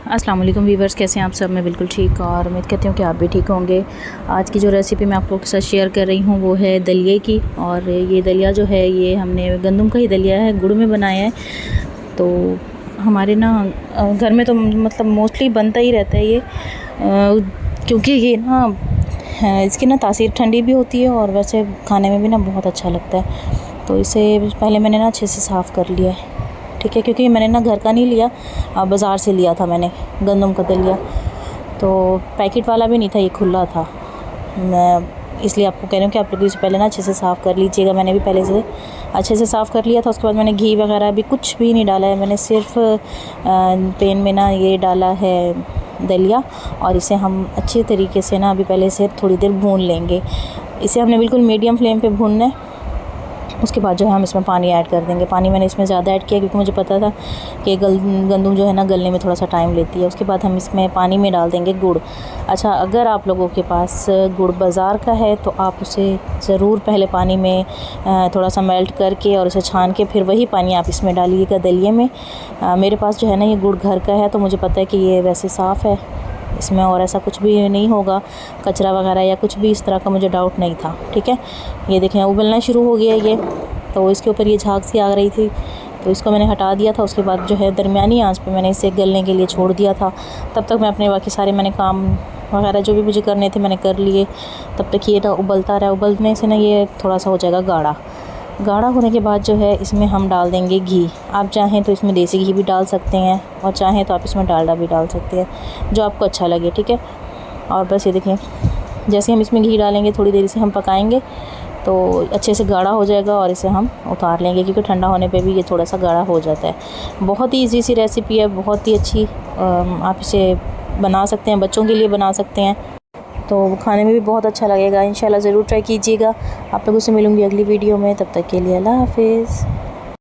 अस्सलाम वालेकुम वीवर्स, कैसे हैं आप सब। मैं बिल्कुल ठीक और उम्मीद करती हूँ कि आप भी ठीक होंगे। आज की जो रेसिपी मैं आप लोगों के साथ शेयर कर रही हूँ वो है दलिए की। और ये दलिया जो है ये हमने गंदम का ही दलिया है, गुड़ में बनाया है। तो हमारे ना घर में तो मतलब मोस्टली बनता ही रहता है ये, क्योंकि ये ना इसकी ना तासीर ठंडी भी होती है और वैसे खाने में भी ना बहुत अच्छा लगता है। तो इसे पहले मैंने ना अच्छे से साफ़ कर लिया है, ठीक है, क्योंकि मैंने ना घर का नहीं लिया, बाज़ार से लिया था मैंने गंदम का दलिया। तो पैकेट वाला भी नहीं था, ये खुला था। मैं इसलिए आपको कह रही हूँ कि आप लोग इसे पहले ना अच्छे से साफ़ कर लीजिएगा। मैंने भी पहले से अच्छे से साफ़ कर लिया था। उसके बाद मैंने घी वगैरह भी कुछ भी नहीं डाला है, मैंने सिर्फ पैन में ना ये डाला है दलिया, और इसे हम अच्छे तरीके से ना अभी पहले से थोड़ी देर भून लेंगे। इसे हमने बिल्कुल मीडियम फ्लेम पे भूनना है। उसके बाद जो है हम इसमें पानी ऐड कर देंगे। पानी मैंने इसमें ज़्यादा ऐड किया क्योंकि मुझे पता था कि गंदम जो है ना गलने में थोड़ा सा टाइम लेती है। उसके बाद हम इसमें पानी में डाल देंगे गुड़। अच्छा, अगर आप लोगों के पास गुड़ बाज़ार का है तो आप उसे ज़रूर पहले पानी में थोड़ा सा मेल्ट करके और उसे छान के फिर वही पानी आप इसमें डालिएगा दलिए में। मेरे पास जो है ना ये गुड़ घर का है, तो मुझे पता है कि ये वैसे साफ़ है, इसमें और ऐसा कुछ भी नहीं होगा, कचरा वगैरह या कुछ भी इस तरह का मुझे डाउट नहीं था। ठीक है, ये देखें उबलना शुरू हो गया ये। तो इसके ऊपर ये झाग सी आ रही थी, तो इसको मैंने हटा दिया था। उसके बाद जो है दरमियानी आंच पे मैंने इसे गलने के लिए छोड़ दिया था। तब तक मैं अपने बाकी सारे काम वगैरह जो भी मुझे करने थे मैंने कर लिए। तब तक ये ना उबलता रहा। उबलने से ना ये थोड़ा सा हो जाएगा गाढ़ा। गाढ़ा होने के बाद जो है इसमें हम डाल देंगे घी। आप चाहें तो इसमें देसी घी भी डाल सकते हैं और चाहें तो आप इसमें डालडा भी डाल सकते हैं, जो आपको अच्छा लगे। ठीक है, और बस ये देखें, जैसे हम इसमें घी डालेंगे थोड़ी देर इसे हम पकाएंगे तो अच्छे से गाढ़ा हो जाएगा और इसे हम उतार लेंगे, क्योंकि ठंडा होने पे भी ये थोड़ा सा गाढ़ा हो जाता है। बहुत ही ईज़ी सी रेसिपी है, बहुत ही अच्छी। आप इसे बना सकते हैं, बच्चों के लिए बना सकते हैं, तो खाने में भी बहुत अच्छा लगेगा। इंशाल्लाह ज़रूर ट्राई कीजिएगा। आप लोगों से मिलूँगी अगली वीडियो में, तब तक के लिए अल्लाह हाफ़िज़।